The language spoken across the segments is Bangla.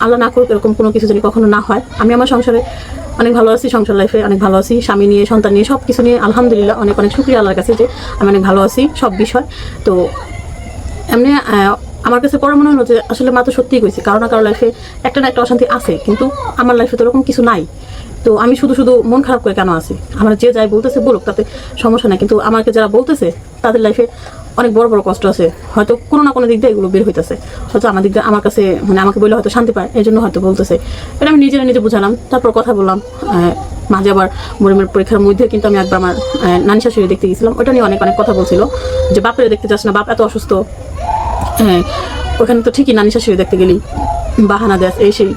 আল্লাহ না করুক এরকম কোনো কিছু যদি কখনো না হয়। আমি আমার সংসারে অনেক ভালো আছি, সংসার লাইফে অনেক ভালো আছি, স্বামী নিয়ে সন্তান নিয়ে সব কিছু নিয়ে আলহামদুলিল্লাহ অনেক অনেক শুকরিয়া আল্লাহর কাছে যে আমি অনেক ভালো আছি সব বিষয়। তো এমনি আমার কাছে পরে মনে হলো যে আসলে মা তো সত্যিই কইছে, কারো না কারো লাইফে একটা না একটা অশান্তি আছে, কিন্তু আমার লাইফে তো এরকম কিছু নাই। তো আমি শুধু শুধু মন খারাপ করে কেন আছি? আমার যে যাই বলতেছে বলুক, তাতে সমস্যা নাই, কিন্তু আমাকে যারা বলতেছে তাদের লাইফে অনেক বড় বড় কষ্ট আছে, হয়তো কোনো না কোনো দিক দিয়ে এগুলো বের হইতেছে, হয়তো আমার দিক দিয়ে আমার কাছে মানে আমাকে বললে হয়তো শান্তি পায়, এই জন্য হয়তো বলতেছে। এটা আমি নিজে বুঝালাম, তারপর কথা বললাম। মাঝে আবার মরিমের পরীক্ষার মধ্যে কিন্তু আমি একবার আমার নানি শাশুড়ি দেখতে গেছিলাম, ওটা নিয়ে অনেক অনেক কথা বলছিল যে বাপরে দেখতে যাস না, বাপ এত অসুস্থ। হ্যাঁ, ওখানে তো ঠিকই নানি শাশুড়ি দেখতে গেলি, বাহানা দেশ এই সেই,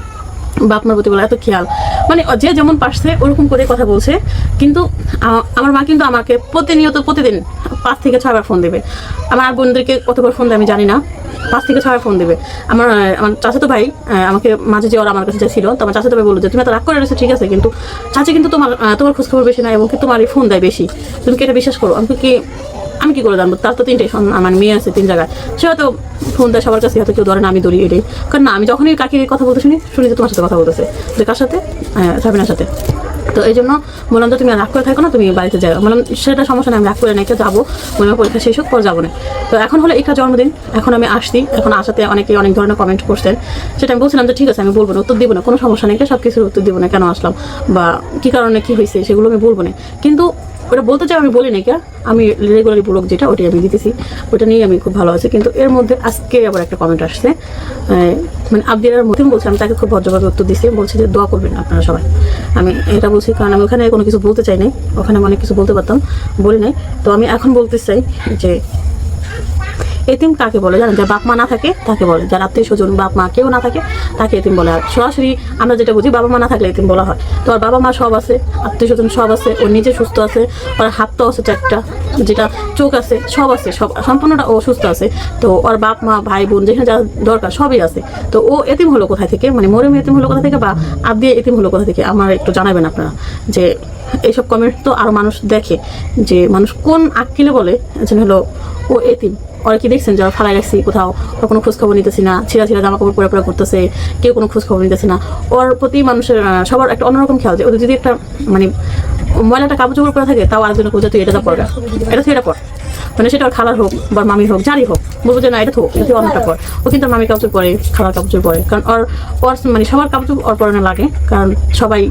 বাপ মার প্রতি বলে এত খেয়াল, মানে যে যেমন পারছে ওরকম করে কথা বলছে। কিন্তু আমার মা কিন্তু আমাকে প্রতিদিন 5 থেকে 6 বার ফোন দেবে। আমার বোনদেরকে কতবার ফোন দেয় আমি জানি না, 5 থেকে 6 বার ফোন দেবে। আমার চাচাতো ভাই আমাকে মাঝে যে ওরা আমার কাছে ছিল, তো আমার চাচাতো ভাই বললো যে তুমি এত রাগ করে রয়েছো ঠিক আছে, কিন্তু চাচি কিন্তু তোমার খোঁজখবর বেশি না, এবং কি তোমারই ফোন দেয় বেশি, তুমি কি এটা বিশ্বাস করো? আমি কি করে জানবো? তার তো 3টে আমার মেয়ে আছে 3 জায়গায়, সে হয়তো ফোন দেয় সবার কাছে, হয়তো কেউ ধরে না, আমি ধরি এটাই। কারণ না, আমি যখনই কাকির কথা বলতে শুনি যে তোমার সাথে কথা বলতেছে, যে কার সাথে? সাবিনার সাথে। তো এই জন্য বললাম যে তুমি রাগ করে থাকো না, তুমি বাড়িতে যাও। বললাম সেটা সমস্যা নেই, আমি রাগ করে নাকি যাবো, মনে পরীক্ষা শেষ হোক পর যাবো না। তো এখন হলো একটা জন্মদিন, এখন আমি আসছি, এখন আসাতে অনেকে অনেক ধরনের কমেন্ট করছেন, সেটা আমি বলছিলাম যে ঠিক আছে আমি বলবো না, উত্তর দিব না, কোনো সমস্যা নেই, সব কিছুর উত্তর দিব না, কেন আসলাম বা কী কারণে কী হয়েছে সেগুলো আমি বলবো না। কিন্তু ওটা বলতে চাই আমি বলি না, কে আমি রেগুলারলি ব্লগ যেটা ওটাই আমি দিতেছি, ওটা নিয়ে আমি খুব ভালো আছি। কিন্তু এর মধ্যে আজকে আবার একটা কমেন্ট আসছে, মানে আবদিয়ার মধ্যে বলছি, আমি তাকে খুব ভদ্রভাবে উত্তর দিচ্ছি, বলছি যে দোয়া করবেন আপনারা সবাই। আমি এটা বলছি কারণ আমি ওখানে কোনো কিছু বলতে চাই নাই, ওখানে অনেক কিছু বলতে পারতাম, বলি নাই। তো আমি এখন বলতে চাই যে এতিম কাকে বলে জানেন? যার বাপ মা না থাকে তাকে বলে, যার আত্মীয় স্বজন বাপ মা কেউ না থাকে তাকে এতিম বলে। আর সরাসরি আমরা যেটা বুঝি বাবা মা না থাকলে এতিম বলা হয়। তো আর বাবা মা সব আছে, আত্মীয় স্বজন সব আছে, ও নিজে সুস্থ আছে, ওর হাত তো আছে 4টা, যেটা চোখ আছে, সব আছে, সব সম্পূর্ণটা ও সুস্থ আছে। তো ওর বাপ মা ভাই বোন যেখানে যা দরকার সবই আছে। তো ও এতিম হলো কোথায় থেকে, মানে মরিয়ম এতিম হলো কোথা থেকে বা আবদিয়া এতিম হলো কোথা থেকে? আমার একটু জানাবেন আপনারা। যে এইসব কমেন্ট তো আরও মানুষ দেখে, যে মানুষ কোন আক্কিলে বলে যে হলো ও এতিম। ওরা কি দেখছেন যারা ফালাই রাখছি কোথাও, ওর কোনো খোঁজখবর নিতেছি না, ছিঁড়া জামা কাপড় পরে করতেছে, কেউ কোনো খোঁজখবর নিতেছে না। ওর প্রতি মানুষের সবার একটা অন্যরকম খেয়াল, যে ওদের যদি একটা মানে ময়লাটা কাপড় চোপড় করে থাকে, তাও আরেকজনের খোঁজে তুই এটা পড়া, এটা তুই এটা পর, মানে সেটা ওর খালার হোক বা মামির হোক, যারই হোক, বলবো যে না এটা হোক, এটা অন্যটা পর। ও কিন্তু মামির কাপড় পরে, খালার কাপড় পরে, কারণ ওর মানে সবার কাপড় ওর পরানো লাগে, কারণ সবাই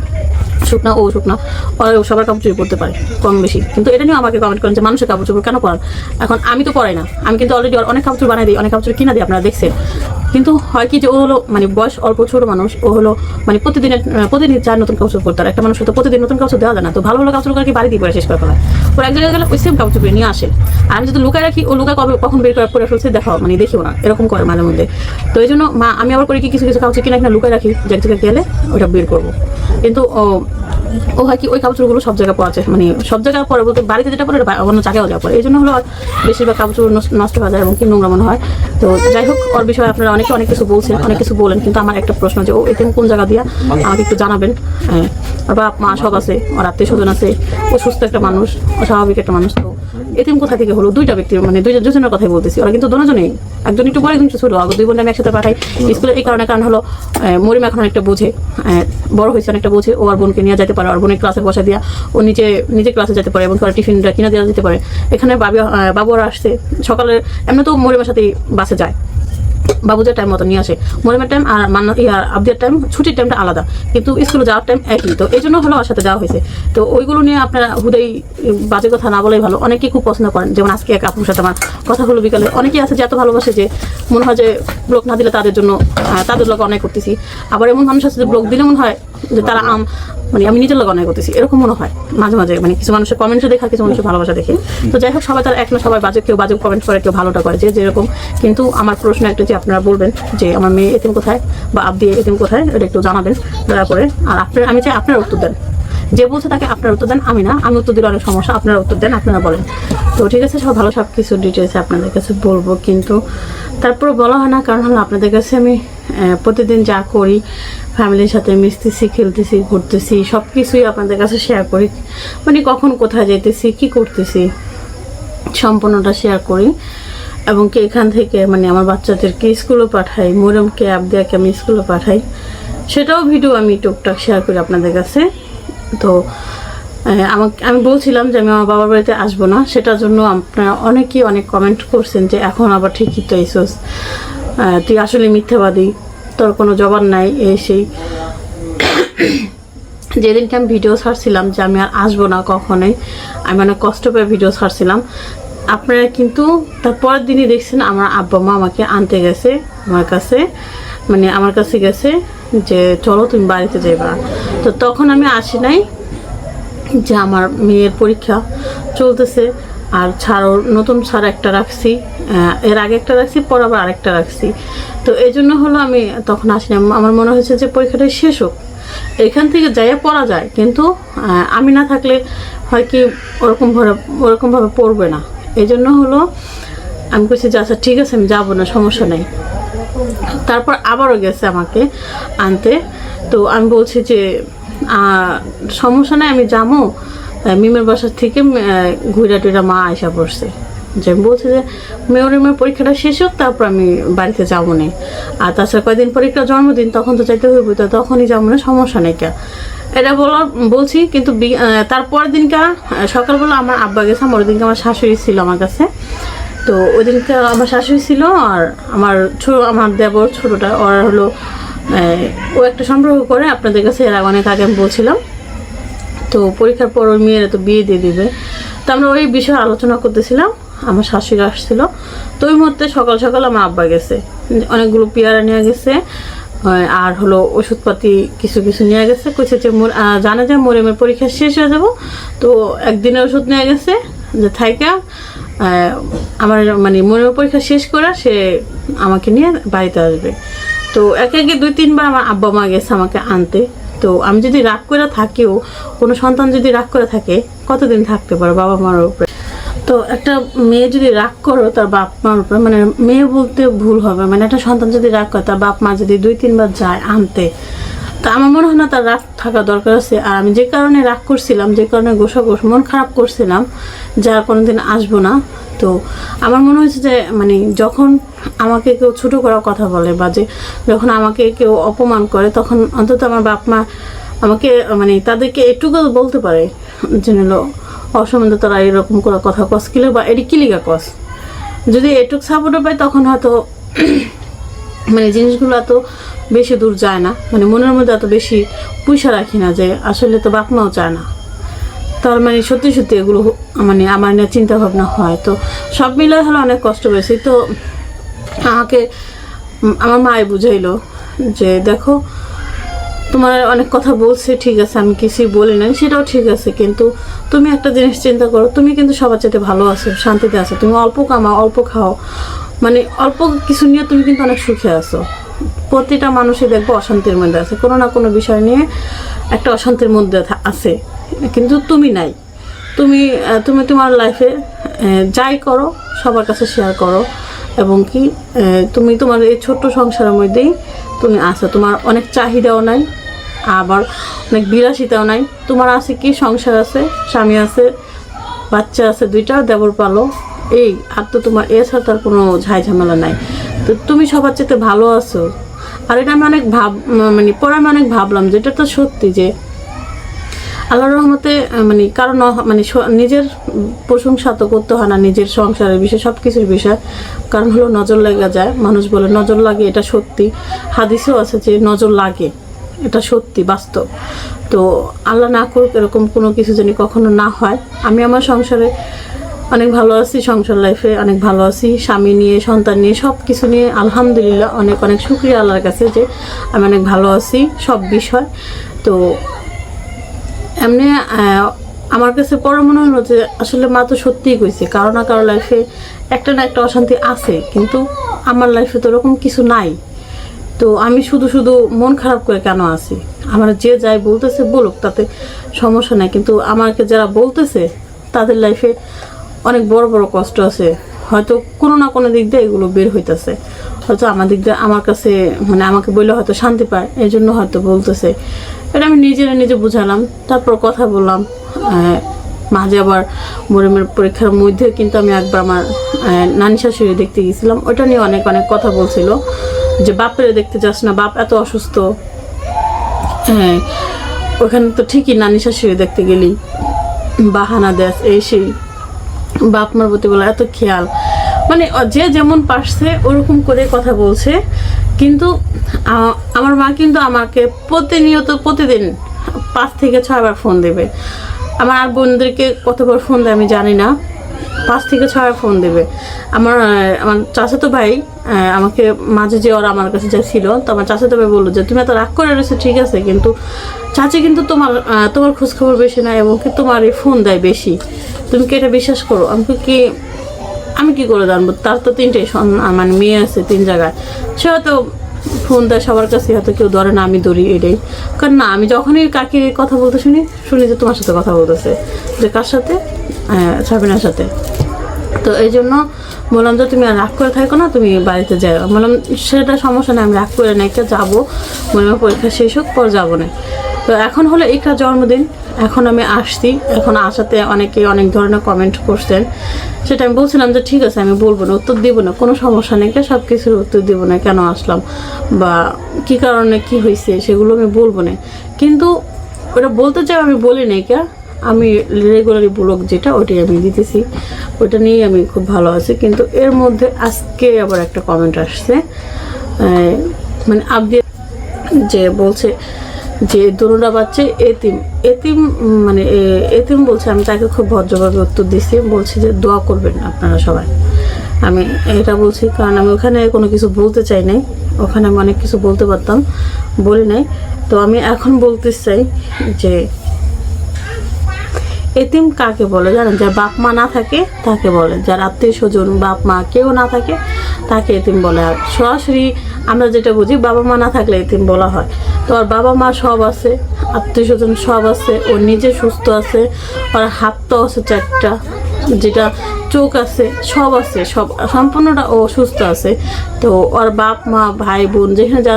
শুকনা, ও শুকনা, ও সবার কাপড় চোপড় পরতে পারে কম বেশি। কিন্তু এটা নিয়েও আমাকে কমেন্ট করেন যে মানুষের কাপড় চোপড় কেন পরান? এখন আমি তো পরাই না, আমি কিন্তু অলরেডি অনেক কাপড় বানাই দিই, অনেক কাপড় কিনা দিই, আপনারা দেখছেন। কিন্তু হয় কি যে ও হলো মানে বয়স অল্প ছোটো মানুষ, ও হলো মানে প্রতিদিন 4 নতুন কাপড় পরতে, আর একটা মানুষ তো প্রতিদিন নতুন কাপড় দেওয়া যায় না। তো ভালো ভালো কাপড় করে কি বাড়ি দিয়ে পরে শেষ করে ফেলায়, ওর এক জায়গায় গেলে ওই সেম কাপড় নিয়ে আসে। আর আমি যদি লুকায় রাখি, ও লুকায় কখন বের করে ফেলছে দেখাও, মানে দেখিও না, এরকম করে মাঝে মধ্যে। তো এই জন্য মা আমি আবার করি কি কিছু কাপড় কিনা লুকায় রাখি, যে এক জায়গায় গেলে ওটা বের করবো। কিন্তু ও হয় কি ওই কাপড়গুলো সব জায়গায় পড়া যায়, মানে সব জায়গায় পরে বলতে বাড়িতে যেটা পরে অন্য জায়গায়ও যাওয়া পড়ে, এই জন্য হলো বেশিরভাগ কাপড় নষ্ট হয়ে যায় এবং কি নোংরা মনে হয়। তো যাই হোক, ওর বিষয়ে আপনারা অনেকে অনেক কিছু বলছেন, অনেক কিছু বলেন, কিন্তু আমার একটা প্রশ্ন যে ও এতিম কোন জায়গা দিয়া আমাকে একটু জানাবেন। ওর বাপ মা সব আছে, ওর আত্মীয় স্বজন আছে, ও সুস্থ একটা মানুষ, ও স্বাভাবিক একটা মানুষ। তো এতিম কোথা থেকে হলো? 2টা ব্যক্তির, মানে দুজনের কথাই বলতেছি। ওরা কিন্তু দুজনেই, একজন একটু বড়, একজন ছোট, আগে 2 বোন আমি একসাথে পাঠাই স্কুলে। এই কারণ হলো মরিম এখন অনেকটা বোঝে, বড় হয়েছে অনেকটা বোঝে, ও আর বোনকে নিয়ে যেতে পারে, আর বোনের ক্লাসে বসা দিয়া ও নিজে ক্লাসে যেতে পারে, এবং তার টিফিনটা কিনে দেওয়া যেতে পারে। এখানে বাবুরা আসছে সকালে, এমনি তো মরিমের সাথে বাসে যায়, বাবুদের টাইম মতো নিয়ে আসে। মরিমের টাইম আর আবদিয়ার টাইম, ছুটির টাইমটা আলাদা, কিন্তু স্কুলে যাওয়ার টাইম একই। তো এই জন্য হলো ওর সাথে যাওয়া হয়েছে। তো ওইগুলো নিয়ে আপনারা হুদাই বাজে কথা না বলাই ভালো। অনেকেই খুব পছন্দ করেন, যেমন আজকে এক আপুর সাথে আমার কথা হলো বিকালে। অনেকেই আছে যে এত ভালোবাসে যে মনে হয় যে ব্লগ না দিলে তাদের জন্য, তাদের লোক অনেক করতেছি। আবার এমন মানুষ আছে যে ব্লগ দিলে মনে হয় যে তারা মানে আমি নিজের লোক অনেক করতেছি, এরকম মনে হয় মাঝে মাঝে। মানে কিছু মানুষের কমেন্টে দেখা, কিছু মানুষের ভালোবাসা দেখে। তো যাই হোক, সবাই তার এক না, সবাই বাজে, কেউ বাজে কমেন্ট করে, কেউ ভালোটা করে, যে যেরকম। কিন্তু আমার প্রশ্ন একটা, যে আপনারা বলবেন যে আমার মেয়ে এতিম কোথায় বা আবদি এতিম কোথায়, এটা একটু জানাবেন দয়া করে। আর আমি চাই আপনারা উত্তর দেন, যে বলছে তাকে আপনারা উত্তর দেন, আমি না, আমি উত্তর দিলে অনেক সমস্যা, আপনারা উত্তর দেন, আপনারা বলেন। তো ঠিক আছে, সব ভালো, সব কিছু ডিটেলসে আপনাদের কাছে বলবো, কিন্তু তারপর বলা হয় না, কারণ হলো আপনাদের কাছে আমি প্রতিদিন যা করি, ফ্যামিলির সাথে মিশতেছি, খেলতেছি, ঘুরতেছি, সব কিছুই আপনাদের কাছে শেয়ার করি। মানে কখন কোথায় যেতেছি, কি করতেছি, সম্পূর্ণটা শেয়ার করি। এবং কি এখান থেকে মানে আমার বাচ্চাদেরকে স্কুলে পাঠাই, মোরমকে অ্যাপ দিয়ে আমি স্কুলে পাঠাই, সেটাও ভিডিও আমি টুকটাক শেয়ার করি আপনাদের কাছে। তো আমি বলছিলাম যে আমি আমার বাবার বাড়িতে আসবো না, সেটার জন্য আপনারা অনেকেই অনেক কমেন্ট করছেন যে এখন আবার ঠিকই তো এসোস, তুই আসলে মিথ্যাবাদী, তোর কোনো জবাব নাই এই সেই। যেদিনকে আমি ভিডিও ছাড়ছিলাম যে আমি আর আসবো না কখনোই, আমি অনেক কষ্ট পেয়ে ভিডিও ছাড়ছিলাম, আপনারা কিন্তু তার পরের দিনই দেখছেন আমার আব্বা মা আমাকে আনতে গেছে আমার কাছে, মানে আমার কাছে গেছে যে চলো তুমি বাড়িতে যাবা। তো তখন আমি আসি নাই, যে আমার মেয়ের পরীক্ষা চলতেছে আর নতুন ছাড় একটা রাখছি, এর আগে একটা রাখছি, পর আবার আরেকটা রাখছি। তো এই জন্য হলো আমি তখন আসিনি। আমার মনে হয়েছে যে পরীক্ষাটা শেষ হোক, এখান থেকে যাইয়া পড়া যায়, কিন্তু আমি না থাকলে হয় কি ওরকমভাবে পড়বে না। এই জন্য হলো আমি বলছি যে আচ্ছা ঠিক আছে আমি যাবো না, সমস্যা নেই। তারপর আবারও গেছে আমাকে আনতে। তো আমি বলছি যে সমস্যা নেই আমি যাবো, মিমের বাসার থেকে ঘুরা টুরা মা আয়সা পড়ছে, যে আমি বলছি যে মেয়ের পরীক্ষাটা শেষ হোক তারপর আমি বাড়িতে যাবো না। আর তাছাড়া কয়েকদিন পরীক্ষা জন্মদিন, তখন তো চাইতে হইব, তো তখনই যাবো না, সমস্যা নেই কে এটা বলছি। কিন্তু তারপরের দিনকা সকালবেলা আমার আব্বা গেছে, আমার ওই দিনকে আমার শাশুড়ি ছিল আমার কাছে। তো ওই দিনকে আমার শাশুড়ি ছিল আর আমার দেবর ছোটোটা, ওরা হলো ও একটা সম্পর্ক করে আপনাদের কাছে এর অনেক আগে আমি বলছিলাম। তো পরীক্ষার পর ওই মেয়েরা তো বিয়ে দিয়ে দিবে, তো আমরা ওই বিষয়ে আলোচনা করতেছিলাম, আমার শাশুড়ি আসছিল। তো ওই মুহূর্তে সকাল সকাল আমার আব্বা গেছে, অনেকগুলো পেয়ারা নিয়ে গেছে, আর হলো ওষুধপাতি কিছু কিছু নিয়ে গেছে, কইছে যে জানে যে মোরেমের পরীক্ষা শেষ হয়ে যাব, তো একদিনের ওষুধ নিয়ে গেছে যে থাইকা আমার মানে মোরেমের পরীক্ষা শেষ করে সে আমাকে নিয়ে বাড়িতে আসবে। তো একে 2-3 বার আমার আব্বা মা গেছে আমাকে আনতে। তো আমি যদি রাগ করে থাকিও, কোনো সন্তান যদি রাগ করে থাকে কতদিন থাকতে পারে বাবা মার উপরে। তো একটা মেয়ে যদি রাগ করো তার বাপ মার উপরে, মানে মেয়ে বলতে ভুল হবে, মানে একটা সন্তান যদি রাগ করে তার বাপ মা যদি 2-3 বার যায় আনতে, তা আমার মনে হয় না তার রাগ থাকা দরকার আছে। আর আমি যে কারণে রাগ করছিলাম, যে কারণে মন খারাপ করছিলাম যার কোনোদিন আসবো না, তো আমার মনে হয়েছে যে মানে যখন আমাকে কেউ ছোটো করার কথা বলে বা যে যখন আমাকে কেউ অপমান করে, তখন অন্তত আমার বাপ মা আমাকে মানে তাদেরকে এটুকু বলতে পারে যে নিল অসম্বন্ধে তারা এরকম করে কথা কস কিলে বা এটি কিলিগা কস, যদি এটুক সাপোর্টও পাই তখন হয়তো মানে জিনিসগুলো এত বেশি দূর যায় না, মানে মনের মধ্যে এত বেশি পয়সা রাখি না যে আসলে তো বাপ মাও চায় না। তার মানে সত্যি সত্যি এগুলো মানে আমার নিয়ে চিন্তা ভাবনা হয়। তো সব মিলে হলো অনেক কষ্ট পেয়েছি। তো আমাকে আমার মায়ে বুঝাইলো যে দেখো তোমার অনেক কথা বলছে, ঠিক আছে আমি কিছুই বলি নাই, সেটাও ঠিক আছে, কিন্তু তুমি একটা জিনিস চিন্তা করো, তুমি কিন্তু সবার চাইতে ভালো আছো, শান্তিতে আছো, তুমি অল্প কামাও অল্প খাও, মানে অল্প কিছু নিয়ে তুমি কিন্তু অনেক সুখে আছো। প্রতিটা মানুষই দেখবো অশান্তির মধ্যে আছে, কোনো না কোনো বিষয় নিয়ে একটা অশান্তির মধ্যে আছে, কিন্তু তুমি নাই। তুমি তোমার লাইফে যাই করো সবার কাছে শেয়ার করো, এবং কি তুমি তোমার এই ছোট্ট সংসারের মধ্যেই তুমি আছো, তোমার অনেক চাহিদাও নাই আবার অনেক বিলাসিতাও নাই, তোমার আছে কি সংসার আছে, স্বামী আছে, বাচ্চা আছে 2টা, দেবর পালো, এই আর তো তোমার এছাড়া তার কোনো ঝামেলা নাই। তো তুমি সবার চেয়ে ভালো আছো। আর এটা আমি অনেক মানে পরে আমি অনেক ভাবলাম যেটা তো সত্যি, যে আল্লাহর রহমতে মানে কারণ মানে নিজের প্রশংসা তো করতে হয় না, নিজের সংসারের বিষয় সব কিছুর বিষয়, কারণ হলো নজর লেগে যায়, মানুষ বলে নজর লাগে, এটা সত্যি, হাদিসেও আছে যে নজর লাগে, এটা সত্যি বাস্তব। তো আল্লাহ না করুক এরকম কোনো কিছু যেন কখনো না হয়। আমি আমার সংসারে অনেক ভালো আছি, সংসার লাইফে অনেক ভালো আছি, স্বামী নিয়ে সন্তান নিয়ে সব কিছু নিয়ে আলহামদুলিল্লাহ অনেক অনেক শুকরিয়া আল্লাহর কাছে যে আমি অনেক ভালো আছি সব বিষয়। তো এমনি আমার কাছে পরে মনে হলো যে আসলে মা তো সত্যিই কইছে, কারো না কারো লাইফে একটা না একটা অশান্তি আছে, কিন্তু আমার লাইফে তো ওরকম কিছু নাই। তো আমি শুধু শুধু মন খারাপ করে কেন আছি? আমার যে যাই বলতেছে বলুক, তাতে সমস্যা নাই, কিন্তু আমাকে যারা বলতেছে তাদের লাইফে অনেক বড় বড় কষ্ট আছে, হয়তো কোনো না কোনো দিক দিয়ে এগুলো বের হইতেছে, হয়তো আমার দিক দিয়ে আমার কাছে মানে আমাকে বললে হয়তো শান্তি পায়, এই জন্য হয়তো বলতেছে। এটা আমি নিজে বুঝালাম, তারপর কথা বললাম, মাঝে আবার মরিমের পরীক্ষার মধ্যে কিন্তু আমি একবার আমার নানি শাশুড়ি দেখতে গেছিলাম, ওটা নিয়ে অনেক অনেক কথা বলছিল যে বাপের দেখতে যাস না, বাপ এত অসুস্থ। হ্যাঁ, ওখানে তো ঠিকই নানি শাশুড়ি দেখতে গেলি বাহানা দেশ এই সেই, বাপ মার প্রতি বলা এত খেয়াল, মানে যে যেমন পারছে ওরকম করে কথা বলছে। কিন্তু আমার মা কিন্তু আমাকে প্রতিনিয়ত প্রতিদিন 5 থেকে 6 বার ফোন দেবে। আমার আর বোনদেরকে কতবার ফোন দেয় আমি জানি না, 5 থেকে 6 বার ফোন দেবে। আমার চাচাতো ভাই আমাকে মাঝে যে ওরা আমার কাছে যা ছিল, তো আমার চাচাতো ভাই বললো যে তুমি এত রাগ করে রয়েছো ঠিক আছে, কিন্তু চাচি কিন্তু তোমার খোঁজখবর বেশি না এবং কি তোমার এই ফোন দেয় বেশি, তুমি কি এটা বিশ্বাস করো? আমি কি করে জানবো? তার তো 3টে মানে মেয়ে আছে 3 জায়গায়, সে হয়তো ফোন দেয় সবার কাছে, হয়তো কেউ ধরে না, আমি ধরি এটাই। কারণ না, আমি যখনই কাকে কথা বলতে শুনি যে তোমার সাথে কথা বলতেছে, যে কার সাথে? সাবিনার সাথে। তো এই জন্য বললাম যে তুমি আর রাগ করে থাকো না, তুমি বাড়িতে যাও। বললাম সেটা সমস্যা নেই, আমি রাগ করে না, একটা যাবো, বললাম পরীক্ষা শেষ হোক, পর যাবো না। তো এখন হলো একটা জন্মদিন, এখন আমি আসছি, এখন আসাতে অনেকে অনেক ধরনের কমেন্ট করছেন, সেটা আমি বলছিলাম যে ঠিক আছে আমি বলবো না, উত্তর দিব না, কোনো সমস্যা নেই, সব কিছুর উত্তর দিব না, কেন আসলাম বা কী কারণে কি হয়েছে সেগুলো আমি বলবো না। কিন্তু ওটা বলতে চাই আমি বলি নাই, আমি রেগুলারই ব্লগ যেটা ওটাই আমি দিতেছি, ওটা নিয়েই আমি খুব ভালো আছি। কিন্তু এর মধ্যে আজকে আবার একটা কমেন্ট আসছে, মানে আপনি যে বলছে যে দোনোটা বাচ্চা এতিম মানে এতিম বলছে। আমি তাকে খুব ভদ্রভাবে উত্তর দিচ্ছি, বলছি যে দোয়া করবেন আপনারা সবাই। আমি এটা বলছি কারণ আমি ওখানে কোনো কিছু বলতে চাই নাই, ওখানে আমি অনেক কিছু বলতে পারতাম, বলি নাই। তো আমি এখন বলতে চাই যে এতিম কাকে বলে জানেন? যার বাপ মা না থাকে তাকে বলে, যার আত্মীয় স্বজন বাপ মা কেউ না থাকে তাকে এতিম বলে। আর সরাসরি আমরা যেটা বুঝি বাবা মা না থাকলে এতিম বলা হয়। তো আর বাবা মা সব আছে, আত্মীয় স্বজন সব আছে, ও নিজে সুস্থ আছে, আর হাত তো আছে 4টা, যেটা চোখ আছে, সব আছে, সব সম্পূর্ণটা ও সুস্থ আছে। তো ওর বাপ মা ভাই বোন যেখানে যা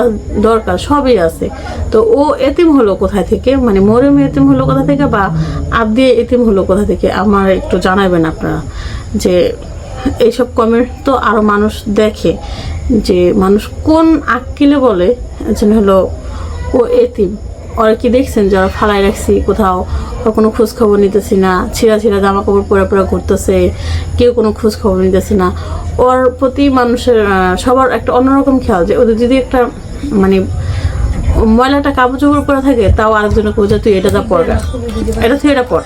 দরকার সবই আছে। তো ও এতিম হলো কোথায় থেকে, মানে মরিয়ম এতিম হলো কোথা থেকে বা আব্দি এতিম হলো কোথা থেকে, আমার একটু জানাবেন আপনারা। যে এইসব কমেন্ট তো আরও মানুষ দেখে, যে মানুষ কোন আক্কিলে বলে যেন হলো ও এতিম। ওরা কি দেখছেন যারা ফালাই রাখছি কোথাও, ওর কোনো খোঁজ খবর নিতেছি না, ছিঁড়া জামা কাপড় পরে ঘুরতেছে, কেউ কোনো খোঁজ খবর নিতেছে না। ওর প্রতি মানুষের সবার একটা অন্যরকম খেয়াল, যে ওদের যদি একটা মানে ময়লাটা কাপড় চোপড় পরে থাকে, তাও আরেকজনের খোঁজে তুই এটা যা পড়বে, এটা তুই এটা পড়,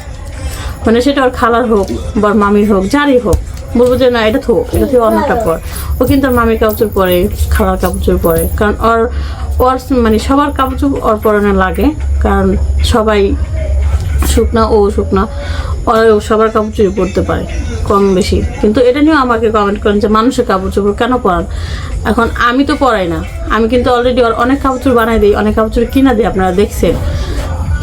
মানে সেটা ওর খালার হোক বা মামির হোক, যারই হোক, বলবো যে না এটা তুই অন্যটা পর। ও কিন্তু ওর মামির কাপড় পরে, খালার কাপড় পরে, কারণ ওর মানে সবার কাপড় ওর পরনে লাগে, কারণ সবাই শুকনা, ও শুকনা, সবার কাপড় চোপড় পরতে পারে কম বেশি। কিন্তু এটা নিয়েও আমাকে কমেন্ট করেন যে মানুষের কাপড় চোপড় কেন পরান। এখন আমি তো পরাই না, আমি কিন্তু অলরেডি অনেক কাপড় চোপড় বানাই দিই, অনেক কাপড় চোপড় কিনা দিই, আপনারা দেখছেন।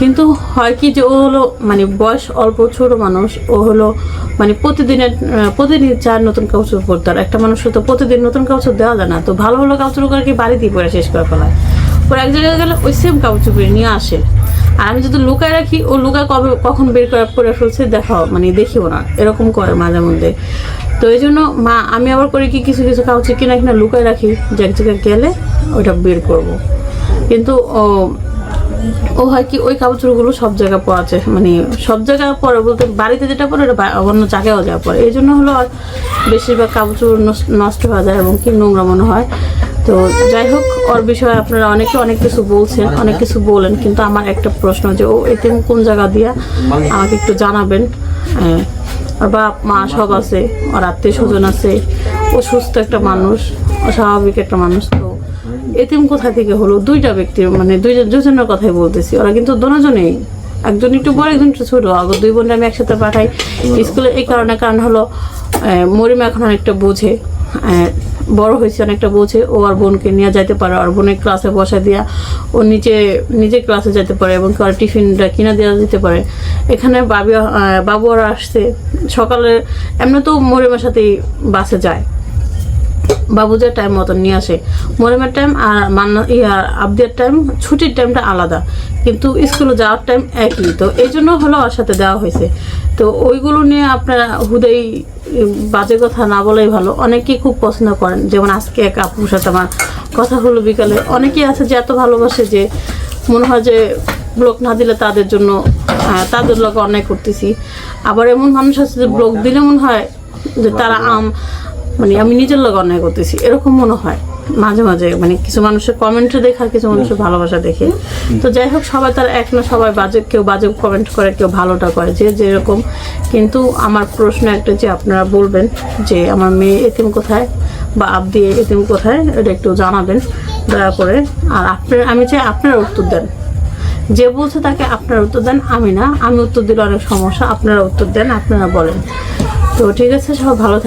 কিন্তু হয় কি যে ও হলো মানে বয়স অল্প, ছোট মানুষ, ও হলো মানে প্রতিদিন 4 নতুন কাপড় পরতে। আর একটা মানুষ তো প্রতিদিন নতুন কাপড় দেওয়া যায় না। তো ভালো কাপড় করে কি বাড়িতেই পরে শেষ করে ফেলায়, ওর এক জায়গায় গেলে ওই সেম কাপড় চোপড় নিয়ে আসে। আর আমি যদি লুকায় রাখি, ও লুকায় কখন বের করে ফেলছে দেখাও, মানে দেখিও না, এরকম করে মাঝে মধ্যে। তো এই জন্য আমি আবার করি কি, কিছু কাপড় কিনা লুকায় রাখি, যে এক জায়গায় গেলে ওইটা বের করবো। কিন্তু ও হয় কি ওই কাপড়গুলো সব জায়গায় পরাচ্ছে, মানে সব জায়গায় পরে বলতে বাড়িতে যেটা পরে ওটা অন্য জায়গায়ও যাওয়া পরে। এই জন্য হলো আর বেশিরভাগ কাপড় নষ্ট হয়ে যায় এবং কি নোংরা মনে হয়। তো যাই হোক, ওর বিষয়ে আপনারা অনেকে অনেক কিছু বলছেন, অনেক কিছু বলেন, কিন্তু আমার একটা প্রশ্ন যে ও এতিম কোন জায়গা দিয়া আমাকে একটু জানাবেন। ওর বাপ মা সব আছে, ওর আত্মীয় স্বজন আছে, ও সুস্থ একটা মানুষ, ও স্বাভাবিক একটা মানুষ। তো এতিম কোথা থেকে হলো? 2টা ব্যক্তির, মানে দুজনের কথাই বলতেছি। ওরা কিন্তু দুজনেই, একজন একটু বড়, একজন একটু ছোট। আগে 2 বোনটা আমি একসাথে পাঠাই স্কুলে, এই কারণ হলো মরিমা এখন অনেকটা বোঝে, বড় হয়েছে, অনেকটা বোঝে। ও আর বোনকে নিয়ে যাইতে পারে, আর বোনের ক্লাসে বসা দিয়া ও নিজে ক্লাসে যেতে পারে এবং আর টিফিনটা কিনা দেওয়া যেতে পারে। এখানে বাবু ওরা আসছে সকালে, এমনি তো মরিমার সাথেই বাসে যায়, বাবুদের টাইম মতন নিয়ে আসে। মরিমের টাইম আর আবদিয়ার টাইম, ছুটির টাইমটা আলাদা, কিন্তু স্কুলে যাওয়ার টাইম একই। তো এই জন্য হলো ওর সাথে দেওয়া হয়েছে। তো ওইগুলো নিয়ে আপনারা হুদেই বাজে কথা না বলাই ভালো। অনেকেই খুব পছন্দ করেন, যেমন আজকে এক আপুর সাথে আমার কথা হলো বিকালে। অনেকেই আছে যে এত ভালোবাসে যে মনে হয় যে ব্লগ না দিলে তাদের জন্য তাদের লোক অন্যায় করতেছি। আবার এমন মানুষ আছে যে ব্লগ দিলে মনে হয় যে তারা মানে আমি নিজের লোক অন্যায় করতেছি, এরকম মনে হয় মাঝে মাঝে। মানে কিছু মানুষের কমেন্টে দেখা, কিছু মানুষের ভালোবাসা দেখে। তো যাই হোক, সবাই তার এক না, সবাই বাজে, কেউ বাজে কমেন্ট করে, কেউ ভালোটা করে, যে যেরকম। কিন্তু আমার প্রশ্ন একটা, যে আপনারা বলবেন যে আমার মেয়ে এতিম কোথায় বা আবদি এতিম কোথায়, এটা একটু জানাবেন দয়া করে। আর আমি চাই আপনারা উত্তর দেন। যে বলছে তাকে আপনারা উত্তর দেন, আমি না। আমি উত্তর দিলে অনেক সমস্যা, আপনারা উত্তর দেন, আপনারা বলেন। তো ঠিক আছে, সবাই ভালো থাকবেন।